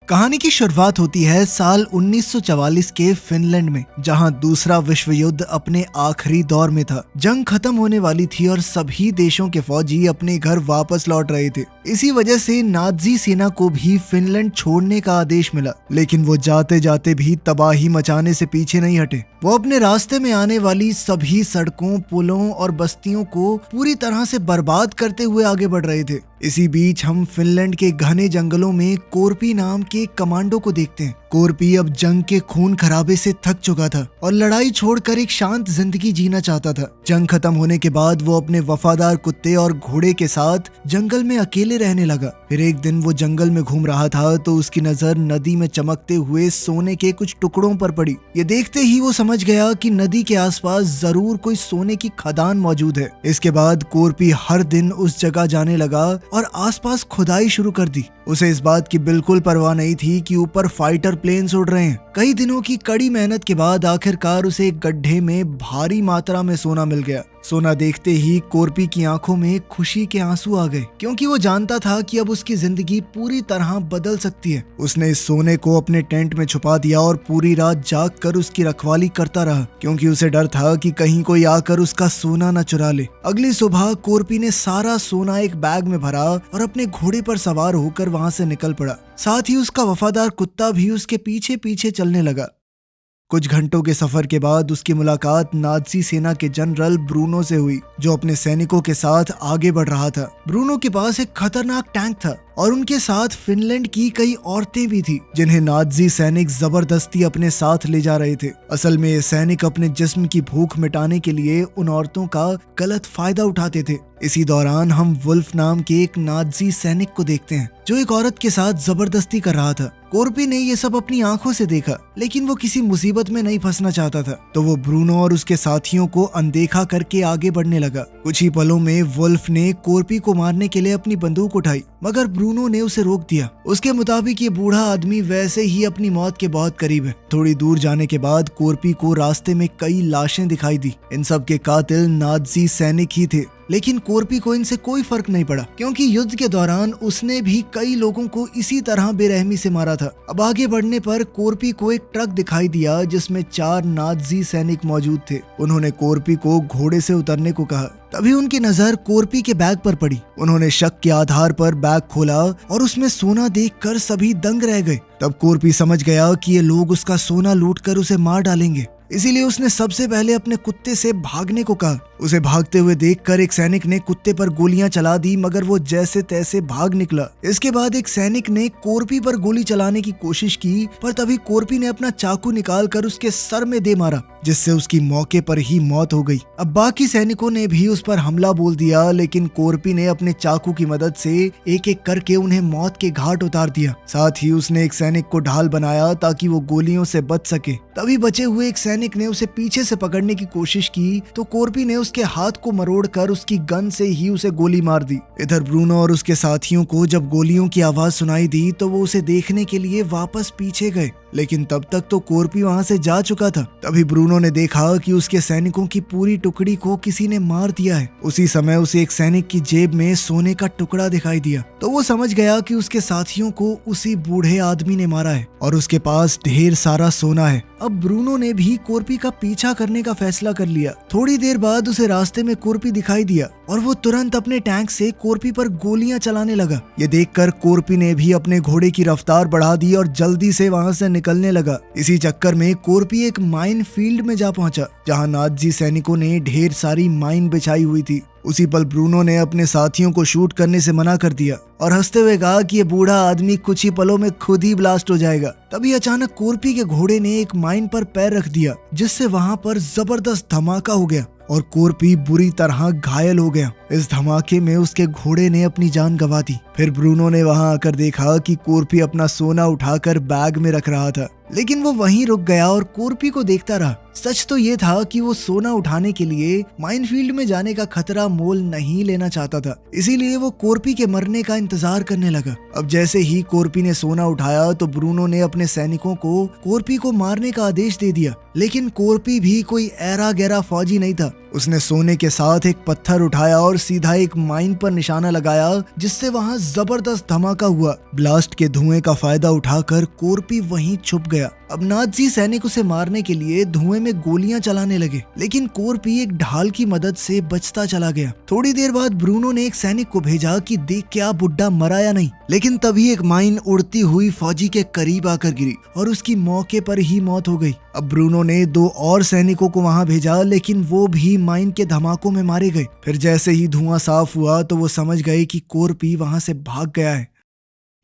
कहानी की शुरुआत होती है साल 1944 के फिनलैंड में, जहां दूसरा विश्व युद्ध अपने आखिरी दौर में था। जंग खत्म होने वाली थी और सभी देशों के फौजी अपने घर वापस लौट रहे थे। इसी वजह से नाजी सेना को भी फिनलैंड छोड़ने का आदेश मिला, लेकिन वो जाते जाते भी तबाही मचाने से पीछे नहीं हटे। वो अपने रास्ते में आने वाली सभी सड़कों, पुलों और बस्तियों को पूरी तरह से बर्बाद करते हुए आगे बढ़ रहे थे। इसी बीच हम फिनलैंड के घने जंगलों में कोरपी नाम के कमांडो को देखते हैं। कोरपी अब जंग के खून खराबे से थक चुका था और लड़ाई छोड़कर एक शांत जिंदगी जीना चाहता था। जंग खत्म होने के बाद वो अपने वफादार कुत्ते और घोड़े के साथ जंगल में अकेले रहने लगा। फिर एक दिन वो जंगल में घूम रहा था तो उसकी नजर नदी में चमकते हुए सोने के कुछ टुकड़ों पर पड़ी। ये देखते ही वो समझ गया कि नदी के आसपास जरूर कोई सोने की खदान मौजूद है। इसके बाद कोरपी हर दिन उस जगह जाने लगा और आसपास खुदाई शुरू कर दी। उसे इस बात की बिल्कुल परवाह नहीं थी कि ऊपर फाइटर प्लेन्स उड़ रहे हैं। कई दिनों की कड़ी मेहनत के बाद आखिरकार उसे एक गड्ढे में भारी मात्रा में सोना मिल गया। सोना देखते ही कोरपी की आंखों में खुशी के आंसू आ गए, क्योंकि वो जानता था कि अब उसकी जिंदगी पूरी तरह बदल सकती है। उसने इस सोने को अपने टेंट में छुपा दिया और पूरी रात जाग कर उसकी रखवाली करता रहा, क्योंकि उसे डर था कि कहीं कोई आकर उसका सोना न चुरा ले। अगली सुबह कोरपी ने सारा सोना एक बैग में भरा और अपने घोड़े पर सवार होकर वहां से निकल पड़ा। साथ ही उसका वफादार कुत्ता भी उसके पीछे पीछे चलने लगा। कुछ घंटों के सफर के बाद उसकी मुलाकात नाजी सेना के जनरल ब्रूनो से हुई, जो अपने सैनिकों के साथ आगे बढ़ रहा था। ब्रूनो के पास एक खतरनाक टैंक था और उनके साथ फिनलैंड की कई औरतें भी थी, जिन्हें नाजी सैनिक जबरदस्ती अपने साथ ले जा रहे थे। असल में ये सैनिक अपने जिस्म की भूख मिटाने के लिए उन औरतों का गलत फायदा उठाते थे। इसी दौरान हम वुल्फ नाम के एक नाजी सैनिक को देखते हैं, जो एक औरत के साथ जबरदस्ती कर रहा था। कोरपी ने ये सब अपनी आंखों से देखा, लेकिन वो किसी मुसीबत में नहीं फंसना चाहता था, तो वो ब्रूनो और उसके साथियों को अनदेखा करके आगे बढ़ने लगा। कुछ ही पलों में वुल्फ ने कोरपी को मारने के लिए अपनी बंदूक उठाई, मगर ब्रूनो ने उसे रोक दिया। उसके मुताबिक ये बूढ़ा आदमी वैसे ही अपनी मौत के बहुत करीब है। थोड़ी दूर जाने के बाद कोरपी को रास्ते में कई लाशें दिखाई दी। इन सब के कातिल नाजी सैनिक ही थे, लेकिन कोरपी को इनसे कोई फर्क नहीं पड़ा, क्योंकि युद्ध के दौरान उसने भी कई लोगों को इसी तरह बेरहमी से मारा था। अब आगे बढ़ने पर कोरपी को एक ट्रक दिखाई दिया जिसमें 4 नाजी सैनिक मौजूद थे। उन्होंने कोरपी को घोड़े से उतरने को कहा। तभी उनकी नजर कोरपी के बैग पर पड़ी। उन्होंने शक के आधार पर बैग खोला और उसमें सोना देखकर सभी दंग रह गए। तब कोरपी समझ गया कि ये लोग उसका सोना लूटकर उसे मार डालेंगे, इसीलिए उसने सबसे पहले अपने कुत्ते से भागने को कहा। उसे भागते हुए देखकर एक सैनिक ने कुत्ते पर गोलियां चला दी, मगर वो जैसे तैसे भाग निकला। इसके बाद एक सैनिक ने कोरपी पर गोली चलाने की कोशिश की, पर तभी कोरपी ने अपना चाकू निकालकर उसके सर में दे मारा, जिससे उसकी मौके पर ही मौत हो गई। अब बाकी सैनिकों ने भी उस पर हमला बोल दिया, लेकिन कोरपी ने अपने चाकू की मदद से एक एक करके उन्हें मौत के घाट उतार दिया। साथ ही उसने एक सैनिक को ढाल बनाया ताकि वो गोलियों से बच सके। तभी बचे हुए एक सैनिक ने उसे पीछे से पकड़ने की कोशिश की, तो कोरपी ने उसके हाथ को मरोड़कर उसकी गन से ही उसे गोली मार दी। इधर ब्रूनो और उसके साथियों को जब गोलियों की आवाज सुनाई दी तो वो उसे देखने के लिए वापस पीछे गए, लेकिन तब तक तो कोरपी वहां से जा चुका था। तभी ब्रूनो ने देखा कि उसके सैनिकों की पूरी टुकड़ी को किसी ने मार दिया है। उसी समय उसे एक सैनिक की जेब में सोने का टुकड़ा दिखाई दिया, तो वो समझ गया कि उसके साथियों को उसी बूढ़े आदमी ने मारा है और उसके पास ढेर सारा सोना है। अब ब्रूनो ने भी कोरपी का पीछा करने का फैसला कर लिया। थोड़ी देर बाद उसे रास्ते में कोरपी दिखाई दिया और वो तुरंत अपने टैंक से कोरपी पर गोलियां चलाने लगा। ये देखकर कोरपी ने भी अपने घोड़े की रफ्तार बढ़ा दी और जल्दी से वहां से निकलने लगा। इसी चक्कर में कोरपी एक माइन फील्ड में जा पहुंचा, जहां नाजी सैनिकों ने ढेर सारी माइन बिछाई हुई थी। उसी पल ब्रूनो ने अपने साथियों को शूट करने से मना कर दिया और हंसते हुए कहा कि ये बूढ़ा आदमी कुछ ही पलों में खुद ही ब्लास्ट हो जाएगा। तभी अचानक कोरपी के घोड़े ने एक माइन पर पैर रख दिया, जिससे वहां पर जबरदस्त धमाका हो गया और कोरपी बुरी तरह घायल हो गया। इस धमाके में उसके घोड़े ने अपनी जान गंवा दी। फिर ब्रूनो ने वहां आकर देखा कि कोरपी अपना सोना उठाकर बैग में रख रहा था, लेकिन वो वहीं रुक गया और कोरपी को देखता रहा। सच तो ये था कि वो सोना उठाने के लिए माइनफील्ड में जाने का खतरा मोल नहीं लेना चाहता था, इसीलिए वो कोर्पी के मरने का इंतजार करने लगा। अब जैसे ही कोर्पी ने सोना उठाया तो ब्रूनो ने अपने सैनिकों को कोर्पी को मारने का आदेश दे दिया, लेकिन कोर्पी भी कोई ऐरा गैरा फौजी नहीं था। उसने सोने के साथ एक पत्थर उठाया और सीधा एक माइन पर निशाना लगाया, जिससे वहां जबरदस्त धमाका हुआ। ब्लास्ट के धुएं का फायदा उठाकर कोर्पी वहीं छुप गया। अब नाजी सैनिक उसे मारने के लिए धुएं में गोलियां चलाने लगे, लेकिन कोर्पी एक ढाल की मदद से बचता चला गया। थोड़ी देर बाद ब्रूनो ने एक सैनिक को भेजा कि देख क्या बुड्ढा मरा या नहीं, लेकिन तभी एक माइन उड़ती हुई फौजी के करीब आकर गिरी और उसकी मौके पर ही मौत हो गई। अब ब्रूनो ने 2 और सैनिकों को वहां भेजा, लेकिन वो भी माइन के धमाकों में मारे गए। फिर जैसे ही धुआं साफ हुआ तो वो समझ गए कि कोर्पी वहां से भाग गया है।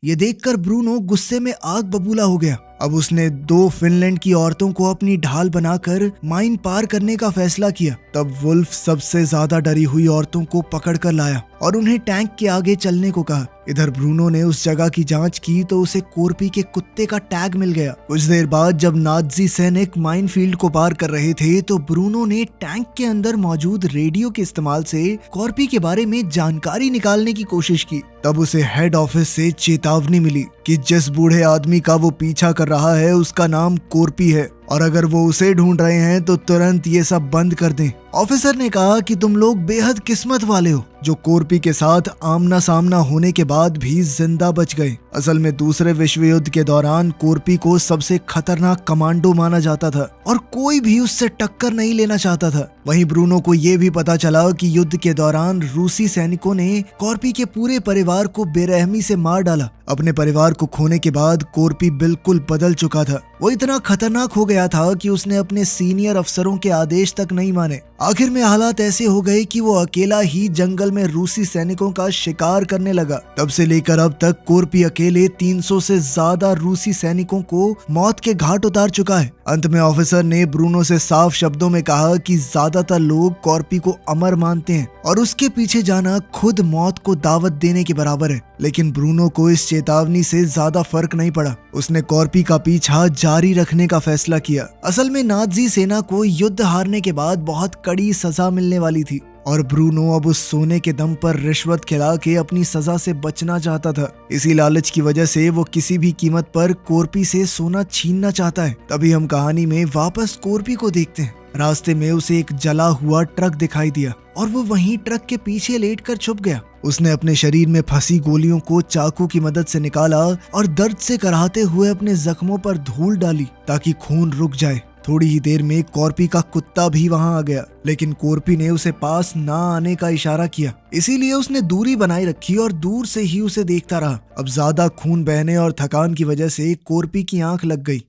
ये देखकर ब्रूनो गुस्से में आग बबूला हो गया। अब उसने 2 फिनलैंड की औरतों को अपनी ढाल बनाकर माइन पार करने का फैसला किया। तब वुल्फ सबसे ज्यादा डरी हुई औरतों को पकड़कर लाया और उन्हें टैंक के आगे चलने को कहा। इधर ब्रूनो ने उस जगह की जांच की तो उसे कोर्पी के कुत्ते का टैग मिल गया। कुछ देर बाद जब नाजी सैनिक माइनफील्ड को पार कर रहे थे तो ब्रूनो ने टैंक के अंदर मौजूद रेडियो के इस्तेमाल से कोर्पी के बारे में जानकारी निकालने की कोशिश की। तब उसे हेड ऑफिस से चेतावनी मिली कि जिस बूढ़े आदमी का वो पीछा कर रहा है उसका नाम कोर्पी है और अगर वो उसे ढूंढ रहे हैं तो तुरंत ये सब बंद कर दें। ऑफिसर ने कहा कि तुम लोग बेहद किस्मत वाले हो जो कोर्पी के साथ आमना सामना होने के बाद भी जिंदा बच गए। असल में दूसरे विश्व युद्ध के दौरान कोर्पी को सबसे खतरनाक कमांडो माना जाता था और कोई भी उससे टक्कर नहीं लेना चाहता था। वहीं ब्रूनो को ये भी पता चला कि युद्ध के दौरान रूसी सैनिकों ने कोर्पी के पूरे परिवार को बेरहमी से मार डाला। अपने परिवार को खोने के बाद कोर्पी बिल्कुल बदल चुका था। वो इतना खतरनाक हो गया था कि उसने अपने सीनियर अफसरों के आदेश तक नहीं माने। आखिर में हालात ऐसे हो गए कि वो अकेला ही जंगल में रूसी सैनिकों का शिकार करने लगा। तब से लेकर अब तक कोर्पी अकेले 300 से ज्यादा रूसी सैनिकों को मौत के घाट उतार चुका है। अंत में ऑफिसर ने ब्रूनो से साफ शब्दों में कहा कि ज्यादातर लोग कोर्पी को अमर मानते हैं और उसके पीछे जाना खुद मौत को दावत देने के बराबर है। लेकिन ब्रूनो को इस चेतावनी से ज्यादा फर्क नहीं पड़ा। उसने कोर्पी का पीछा जारी रखने का फैसला किया। असल में नाजी सेना को युद्ध हारने के बाद बहुत कड़ी सजा मिलने वाली थी और ब्रूनो अब उस सोने के दम पर रिश्वत खिला के अपनी सजा से बचना चाहता था। इसी लालच की वजह से वो किसी भी कीमत पर कोर्पी से सोना छीनना चाहता है। तभी हम कहानी में वापस कोर्पी को देखते हैं। रास्ते में उसे एक जला हुआ ट्रक दिखाई दिया और वो वहीं ट्रक के पीछे लेटकर छुप गया। उसने अपने शरीर में फंसी गोलियों को चाकू की मदद से निकाला और दर्द से कराहते हुए अपने जख्मों पर धूल डाली ताकि खून रुक जाए। थोड़ी ही देर में कोर्पी का कुत्ता भी वहां आ गया, लेकिन कोर्पी ने उसे पास ना आने का इशारा किया, इसीलिए उसने दूरी बनाए रखी और दूर से ही उसे देखता रहा। अब ज्यादा खून बहने और थकान की वजह से कोर्पी की आंख लग गई।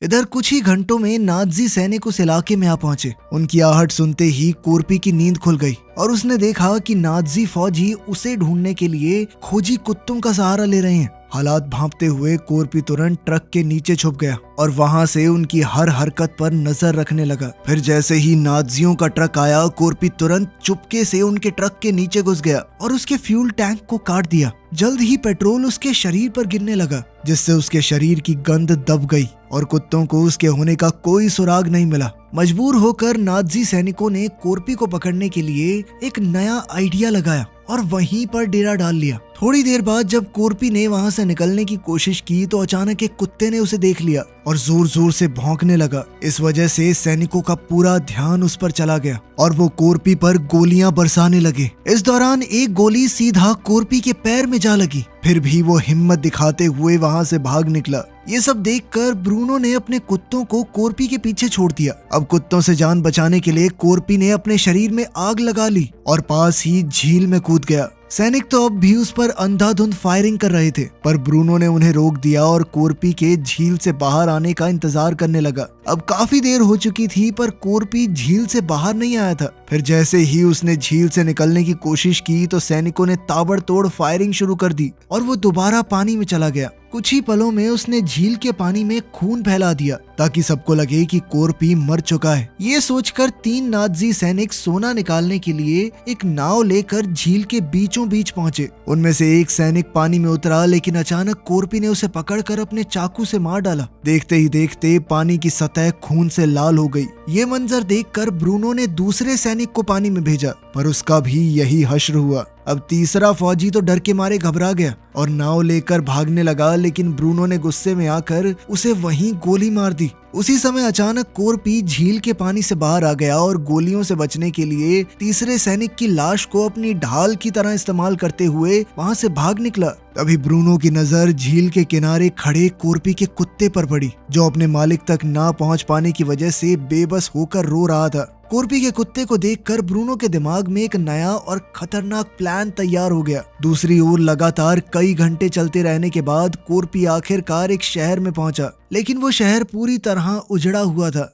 इधर कुछ ही घंटों में नाजी सैनिक उस इलाके में आ पहुंचे। उनकी आहट सुनते ही कोर्पी की नींद खुल गई और उसने देखा कि नाजी फौजी उसे ढूंढने के लिए खोजी कुत्तों का सहारा ले रहे हैं। हालात भांपते हुए कोर्पी तुरंत ट्रक के नीचे छुप गया और वहां से उनकी हर हरकत पर नजर रखने लगा। फिर जैसे ही नाजियों का ट्रक आया, कोर्पी तुरंत चुपके से उनके ट्रक के नीचे घुस गया और उसके फ्यूल टैंक को काट दिया। जल्द ही पेट्रोल उसके शरीर पर गिरने लगा, जिससे उसके शरीर की गंध दब गई और कुत्तों को उसके होने का कोई सुराग नहीं मिला। मजबूर होकर नाजी सैनिकों ने कोर्पी को पकड़ने के लिए एक नया आइडिया लगाया और वहीं पर डेरा डाल लिया। थोड़ी देर बाद जब कोर्पी ने वहां से निकलने की कोशिश की तो अचानक एक कुत्ते ने उसे देख लिया और जोर जोर से भौंकने लगा। इस वजह से सैनिकों का पूरा ध्यान उस पर चला गया और वो कोर्पी पर गोलियां बरसाने लगे। इस दौरान एक गोली सीधा कोर्पी के पैर में जा लगी, फिर भी वो हिम्मत दिखाते हुए वहां से भाग निकला। ये सब देखकर ब्रूनो ने अपने कुत्तों को कोर्पी के पीछे छोड़ दिया। अब कुत्तों से जान बचाने के लिए कोर्पी ने अपने शरीर में आग लगा ली और पास ही झील में कूद गया। सैनिक तो अब भी उस पर अंधाधुंध फायरिंग कर रहे थे, पर ब्रूनो ने उन्हें रोक दिया और कोर्पी के झील से बाहर आने का इंतजार करने लगा। अब काफी देर हो चुकी थी पर कोर्पी झील से बाहर नहीं आया था। फिर जैसे ही उसने झील से निकलने की कोशिश की तो सैनिकों ने ताबड़तोड़ फायरिंग शुरू कर दी और वो दोबारा पानी में चला गया। कुछ ही पलों में उसने झील के पानी में खून फैला दिया ताकि सबको लगे कि कोरपी मर चुका है। ये सोचकर 3 नाज़ी सैनिक सोना निकालने के लिए एक नाव लेकर झील के बीचों बीच पहुंचे। उनमें से एक सैनिक पानी में उतरा, लेकिन अचानक कोरपी ने उसे पकड़कर अपने चाकू से मार डाला। देखते ही देखते पानी की सतह खून से लाल हो गई। ये मंजर देखकर ब्रूनो ने दूसरे सैनिक को पानी में भेजा, पर उसका भी यही हश्र हुआ। अब तीसरा फौजी तो डर के मारे घबरा गया और नाव लेकर भागने लगा, लेकिन ब्रूनो ने गुस्से में आकर उसे वहीं गोली मार दी। उसी समय अचानक कोरपी झील के पानी से बाहर आ गया और गोलियों से बचने के लिए तीसरे सैनिक की लाश को अपनी ढाल की तरह इस्तेमाल करते हुए वहां से भाग निकला। तभी ब्रूनो की नजर झील के किनारे खड़े कोरपी के कुत्ते पर पड़ी, जो अपने मालिक तक ना पहुंच पाने की वजह से बेबस होकर रो रहा था। कोरपी के कुत्ते को देखकर ब्रूनो के दिमाग में एक नया और खतरनाक प्लान तैयार हो गया। दूसरी ओर लगातार कई घंटे चलते रहने के बाद कोरपी आखिरकार एक शहर में पहुंचा, लेकिन वो शहर पूरी तरह उजड़ा हुआ था।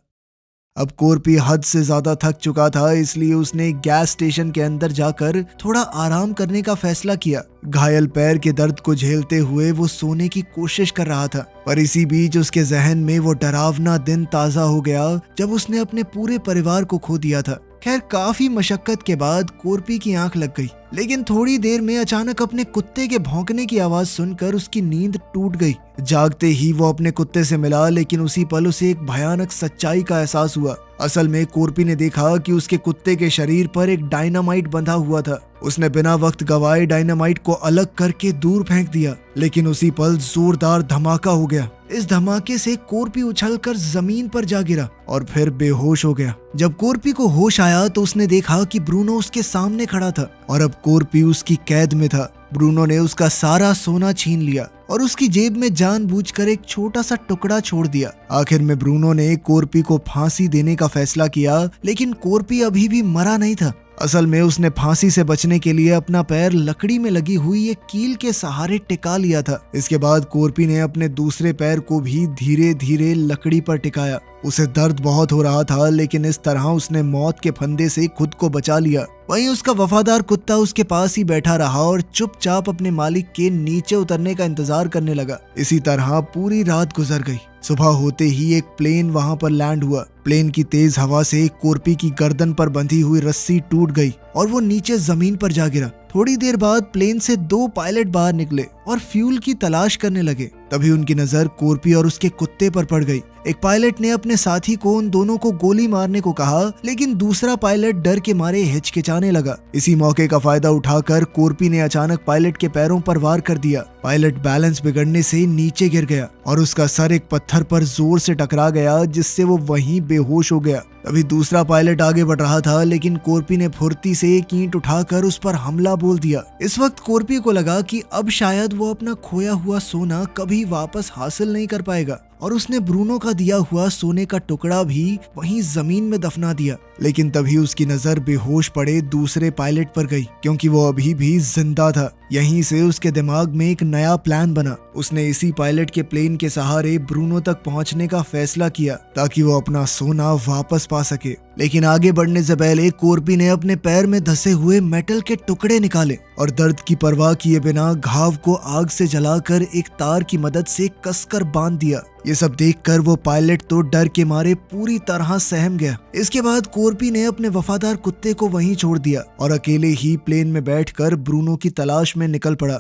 अब कोरपी हद से ज्यादा थक चुका था, इसलिए उसने गैस स्टेशन के अंदर जाकर थोड़ा आराम करने का फैसला किया। घायल पैर के दर्द को झेलते हुए वो सोने की कोशिश कर रहा था, पर इसी बीच उसके जहन में वो डरावना दिन ताजा हो गया जब उसने अपने पूरे परिवार को खो दिया था। खैर, काफी मशक्कत के बाद कोरपी की आंख लग गई, लेकिन थोड़ी देर में अचानक अपने कुत्ते के भौंकने की आवाज सुनकर उसकी नींद टूट गई। जागते ही वो अपने कुत्ते से मिला, लेकिन उसी पल उसे एक भयानक सच्चाई का एहसास हुआ। असल में कोरपी ने देखा कि उसके कुत्ते के शरीर पर एक डायनामाइट बंधा हुआ था। उसने बिना वक्त गवाए डायनामाइट को अलग करके दूर फेंक दिया, लेकिन उसी पल जोरदार धमाका हो गया। इस धमाके से कोरपी उछलकर जमीन पर जा गिरा और फिर बेहोश हो गया। जब कोरपी को होश आया तो उसने देखा कि ब्रूनो उसके सामने खड़ा था और अब कोरपी उसकी कैद में था। ब्रूनो ने उसका सारा सोना छीन लिया और उसकी जेब में जानबूझकर एक छोटा सा टुकड़ा छोड़ दिया। आखिर में ब्रूनो ने कोरपी को फांसी देने का फैसला किया, लेकिन कोरपी अभी भी मरा नहीं था। असल में उसने फांसी से बचने के लिए अपना पैर लकड़ी में लगी हुई एक कील के सहारे टिका लिया था। इसके बाद कोरपी ने अपने दूसरे पैर को भी धीरे धीरे लकड़ी पर टिकाया। उसे दर्द बहुत हो रहा था, लेकिन इस तरह उसने मौत के फंदे से खुद को बचा लिया। वहीं उसका वफादार कुत्ता उसके पास ही बैठा रहा और चुपचाप अपने मालिक के नीचे उतरने का इंतजार करने लगा। इसी तरह पूरी रात गुजर गई। सुबह होते ही एक प्लेन वहां पर लैंड हुआ। प्लेन की तेज हवा से कोरपी की गर्दन पर बंधी हुई रस्सी टूट गई और वो नीचे जमीन पर जा गिरा। थोड़ी देर बाद प्लेन से 2 पायलट बाहर निकले और फ्यूल की तलाश करने लगे। तभी उनकी नजर कोरपी और उसके कुत्ते पर पड़ गई। एक पायलट ने अपने साथी को उन दोनों को गोली मारने को कहा, लेकिन दूसरा पायलट डर के मारे हिचकिचाने लगा। इसी मौके का फायदा उठाकर कोरपी ने अचानक पायलट के पैरों पर वार कर दिया। पायलट बैलेंस बिगड़ने से नीचे गिर गया और उसका सर एक पत्थर पर जोर से टकरा गया, जिससे वो वहीं बेहोश हो गया। अभी दूसरा पायलट आगे बढ़ रहा था, लेकिन कोरपी ने फुर्ती से एक ईंट उठाकर उस पर हमला बोल दिया। इस वक्त कोरपी को लगा कि अब शायद वो अपना खोया हुआ सोना कभी वापस हासिल नहीं कर पाएगा और उसने ब्रूनो का दिया हुआ सोने का टुकड़ा भी वहीं जमीन में दफना दिया। लेकिन तभी उसकी नजर बेहोश पड़े दूसरे पायलट पर गई, क्योंकि वो अभी भी जिंदा था। यहीं से उसके दिमाग में एक नया प्लान बना। उसने इसी पायलट के प्लेन के सहारे ब्रूनो तक पहुंचने का फैसला किया ताकि वो अपना सोना वापस पा सके। लेकिन आगे बढ़ने से पहले कोरपी ने अपने पैर में धसे हुए मेटल के टुकड़े निकाले और दर्द की परवाह किए बिना घाव को आग से जलाकर एक तार की मदद से कसकर बांध दिया। ये सब देखकर वो पायलट तो डर के मारे पूरी तरह सहम गया। इसके बाद कोरपी ने अपने वफादार कुत्ते को वहीं छोड़ दिया और अकेले ही प्लेन में बैठकर ब्रूनो की तलाश में निकल पड़ा।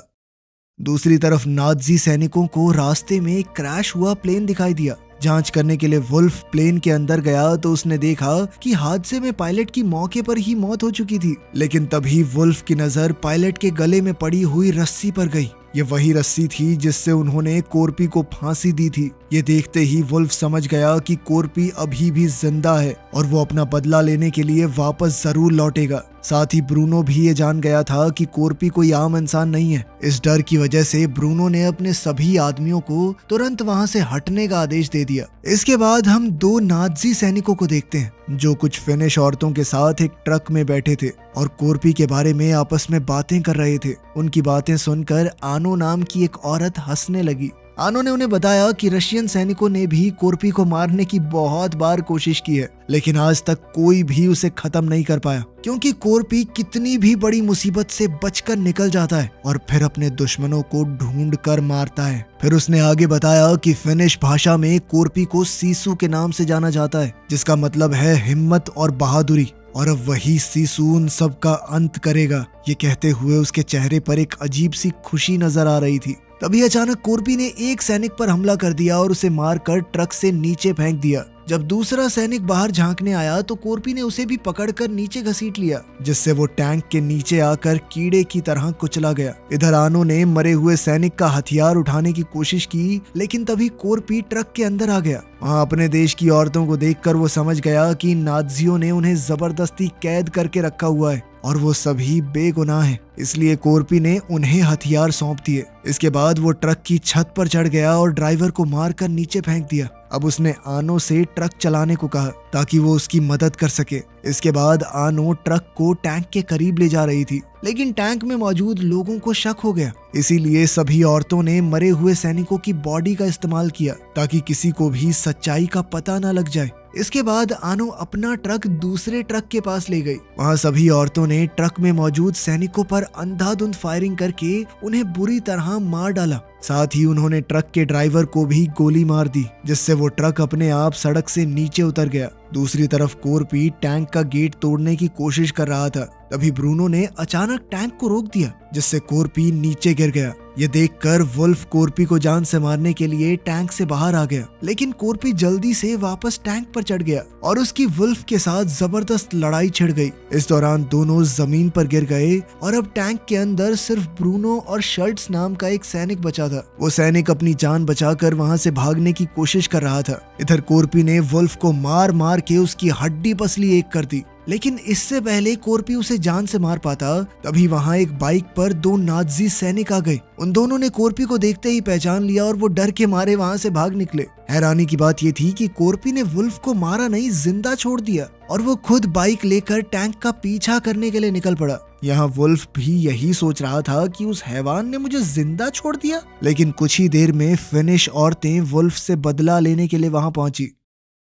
दूसरी तरफ नाज़ी सैनिकों को रास्ते में एक क्रैश हुआ प्लेन दिखाई दिया। जांच करने के लिए वुल्फ प्लेन के अंदर गया तो उसने देखा कि हादसे में पायलट की मौके पर ही मौत हो चुकी थी। लेकिन तभी वुल्फ की नजर पायलट के गले में पड़ी हुई रस्सी पर गई। ये वही रस्सी थी जिससे उन्होंने कोरपी को फांसी दी थी। ये देखते ही वुल्फ समझ गया कि कोरपी अभी भी जिंदा है और वो अपना बदला लेने के लिए वापस जरूर लौटेगा। साथ ही ब्रूनो भी ये जान गया था कि कोरपी कोई आम इंसान नहीं है। इस डर की वजह से ब्रूनो ने अपने सभी आदमियों को तुरंत वहां से हटने का आदेश दे दिया। इसके बाद हम 2 नाज़ी सैनिकों को देखते हैं जो कुछ फिनिश औरतों के साथ एक ट्रक में बैठे थे और कोरपी के बारे में आपस में बातें कर रहे थे। उनकी बातें सुनकर आनो नाम की एक औरत हंसने लगी आनो ने उन्हें बताया कि रशियन सैनिकों ने भी कोर्पी को मारने की बहुत बार कोशिश की है, लेकिन आज तक कोई भी उसे खत्म नहीं कर पाया, क्योंकि कोर्पी कितनी भी बड़ी मुसीबत से बचकर निकल जाता है और फिर अपने दुश्मनों को ढूंढ कर मारता है। फिर उसने आगे बताया कि फिनिश भाषा में कोर्पी को सीसू के नाम से जाना जाता है, जिसका मतलब है हिम्मत और बहादुरी, और अब वही सीसू उन सब का अंत करेगा। ये कहते हुए उसके चेहरे पर एक अजीब सी खुशी नजर आ रही थी। तभी अचानक कोर्पी ने एक सैनिक पर हमला कर दिया और उसे मारकर ट्रक से नीचे फेंक दिया। जब दूसरा सैनिक बाहर झांकने आया तो कोर्पी ने उसे भी पकड़कर नीचे घसीट लिया, जिससे वो टैंक के नीचे आकर कीड़े की तरह कुचला गया। इधर आनो ने मरे हुए सैनिक का हथियार उठाने की कोशिश की, लेकिन तभी कोर्पी ट्रक के अंदर आ गया। वहाँ अपने देश की औरतों को देखकर वो समझ गया कि नाज़ियों ने उन्हें जबरदस्ती कैद करके रखा हुआ है और वो सभी बेगुनाह हैं, इसलिए कोर्पी ने उन्हें हथियार सौंप दिए। इसके बाद वो ट्रक की छत पर चढ़ गया और ड्राइवर को मारकर नीचे फेंक दिया। अब उसने आनो से ट्रक चलाने को कहा ताकि वो उसकी मदद कर सके। इसके बाद आनो ट्रक को टैंक के करीब ले जा रही थी, लेकिन टैंक में मौजूद लोगों को शक हो गया, इसीलिए सभी औरतों ने मरे हुए सैनिकों की बॉडी का इस्तेमाल किया ताकि किसी को भी सच्चाई का पता न लग जाए। इसके बाद आनो अपना ट्रक दूसरे ट्रक के पास ले गई। वहाँ सभी औरतों ने ट्रक में मौजूद सैनिकों पर अंधाधुंध फायरिंग करके उन्हें बुरी तरह मार डाला। साथ ही उन्होंने ट्रक के ड्राइवर को भी गोली मार दी, जिससे वो ट्रक अपने आप सड़क से नीचे उतर गया। दूसरी तरफ कोर्पी टैंक का गेट तोड़ने की कोशिश कर रहा था। तभी ब्रूनो ने अचानक टैंक को रोक दिया, जिससे कोर्पी नीचे गिर गया। ये देखकर वुल्फ कोर्पी को जान से मारने के लिए टैंक से बाहर आ गया, लेकिन कोर्पी जल्दी से वापस टैंक पर चढ़ गया और उसकी वुल्फ के साथ जबरदस्त लड़ाई छिड़ गई। इस दौरान दोनों जमीन पर गिर गए और अब टैंक के अंदर सिर्फ ब्रूनो और शर्ट्स नाम का एक सैनिक बचा था। वो सैनिक अपनी जान बचाकर वहां से भागने की कोशिश कर रहा था। इधर कोर्पी ने वुल्फ को मार मार के उसकी हड्डी पसली एक कर दी, लेकिन इससे पहले कोर्पी उसे जान से मार पाता, तभी वहां एक बाइक पर दो नाज़ी सैनिक आ गए। उन दोनों ने कोर्पी को देखते ही पहचान लिया और वो डर के मारे वहां से भाग निकले। हैरानी की बात ये थी कि कोर्पी ने वुल्फ को मारा नहीं, जिंदा छोड़ दिया और वो खुद बाइक लेकर टैंक का पीछा करने के लिए निकल पड़ा। यहाँ वुल्फ भी यही सोच रहा था कि उस हैवान ने मुझे जिंदा छोड़ दिया, लेकिन कुछ ही देर में फिनिश औरतें वुल्फ से बदला लेने के लिए वहां पहुंची।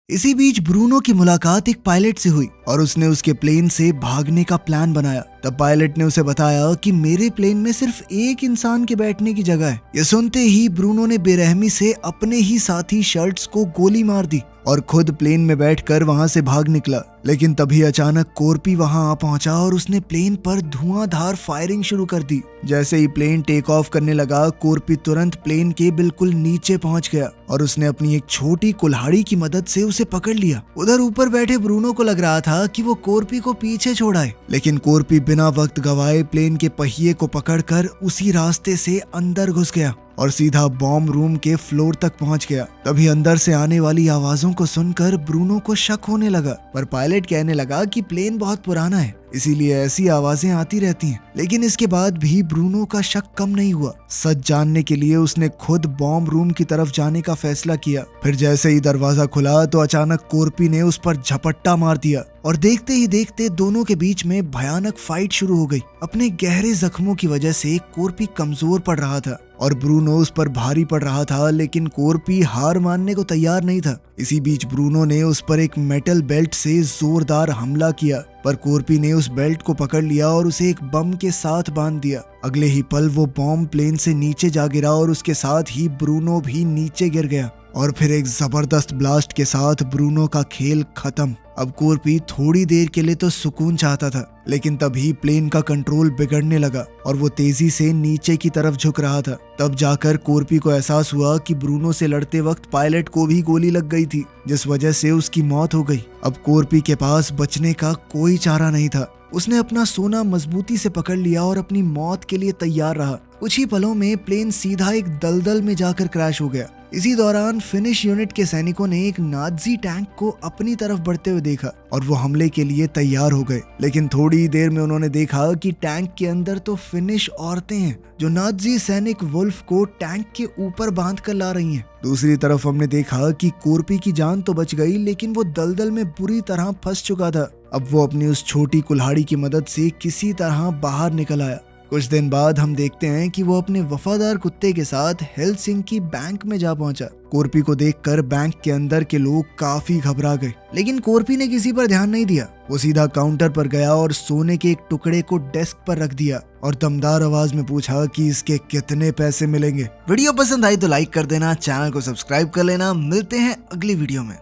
इसी बीच ब्रूनो की मुलाकात एक पायलट से हुई और उसने उसके प्लेन से भागने का प्लान बनाया। तब पायलट ने उसे बताया कि मेरे प्लेन में सिर्फ एक इंसान के बैठने की जगह है। ये सुनते ही ब्रूनो ने बेरहमी से अपने ही साथी शर्ट्स को गोली मार दी और खुद प्लेन में बैठकर वहां से भाग निकला। लेकिन तभी अचानक कोर्पी वहां आ पहुंचा और उसने प्लेन पर धुआंधार फायरिंग शुरू कर दी। जैसे ही प्लेन टेक ऑफ करने लगा, कोर्पी तुरंत प्लेन के बिल्कुल नीचे पहुंच गया और उसने अपनी एक छोटी कुल्हाड़ी की मदद से उसे पकड़ लिया। उधर ऊपर बैठे ब्रूनो को लग रहा था कि वो कोर्पी को पीछे छोड़ाए, लेकिन कोर्पी बिना वक्त गवाए प्लेन के पहिए को पकड़कर उसी रास्ते से अंदर घुस गया और सीधा बॉम्ब रूम के फ्लोर तक पहुंच गया। तभी अंदर से आने वाली आवाजों को सुनकर ब्रूनो को शक होने लगा, पर पायलट कहने लगा कि प्लेन बहुत पुराना है, इसीलिए ऐसी आवाजें आती रहती हैं। लेकिन इसके बाद भी ब्रूनो का शक कम नहीं हुआ। सच जानने के लिए उसने खुद बॉम्ब रूम की तरफ जाने का फैसला किया। फिर जैसे ही दरवाजा खुला तो अचानक कोर्पी ने उस पर झपट्टा मार दिया और देखते ही देखते दोनों के बीच में भयानक फाइट शुरू हो गई। अपने गहरे जख्मों की वजह से कोर्पी कमजोर पड़ रहा था और ब्रूनो उस पर भारी पड़ रहा था, लेकिन कोर्पी हार मानने को तैयार नहीं था। इसी बीच ब्रूनो ने उस पर एक मेटल बेल्ट से जोरदार हमला किया, पर कोर्पी ने उस बेल्ट को पकड़ लिया और उसे एक बम के साथ बांध दिया। अगले ही पल वो बॉम्ब प्लेन से नीचे जा गिरा और उसके साथ ही ब्रूनो भी नीचे गिर गया और फिर एक जबरदस्त ब्लास्ट के साथ ब्रूनो का खेल खत्म। अब कोर्पी थोड़ी देर के लिए तो सुकून चाहता था, लेकिन तभी प्लेन का कंट्रोल बिगड़ने लगा और वो तेजी से नीचे की तरफ झुक रहा था। तब जाकर कोर्पी को एहसास हुआ कि ब्रूनो से लड़ते वक्त पायलट को भी गोली लग गई थी, जिस वजह से उसकी मौत हो गई। अब कोर्पी के पास बचने का कोई चारा नहीं था। उसने अपना सोना मजबूती से पकड़ लिया और अपनी मौत के लिए तैयार रहा। कुछ ही पलों में प्लेन सीधा एक दलदल में जाकर क्रैश हो गया। इसी दौरान फिनिश यूनिट के सैनिकों ने एक नाज़ी टैंक को अपनी तरफ बढ़ते हुए देखा और वो हमले के लिए तैयार हो गए। लेकिन थोड़ी ही देर में उन्होंने देखा कि टैंक के अंदर तो फिनिश औरतें हैं जो नाज़ी सैनिक वुल्फ को टैंक के ऊपर बांध कर ला रही हैं। दूसरी तरफ हमने देखा कि कोर्पी की जान तो बच गई, लेकिन वो दलदल में बुरी तरह फंस चुका था। अब वो अपनी उस छोटी कुल्हाड़ी की मदद से किसी तरह बाहर निकल आया। कुछ दिन बाद हम देखते हैं कि वो अपने वफादार कुत्ते के साथ हेलसिंकी बैंक में जा पहुंचा। कोर्पी को देखकर बैंक के अंदर के लोग काफी घबरा गए, लेकिन कोर्पी ने किसी पर ध्यान नहीं दिया। वो सीधा काउंटर पर गया और सोने के एक टुकड़े को डेस्क पर रख दिया और दमदार आवाज में पूछा कि इसके कितने पैसे मिलेंगे। वीडियो पसंद आई तो लाइक कर देना, चैनल को सब्सक्राइब कर लेना। मिलते हैं अगली वीडियो में।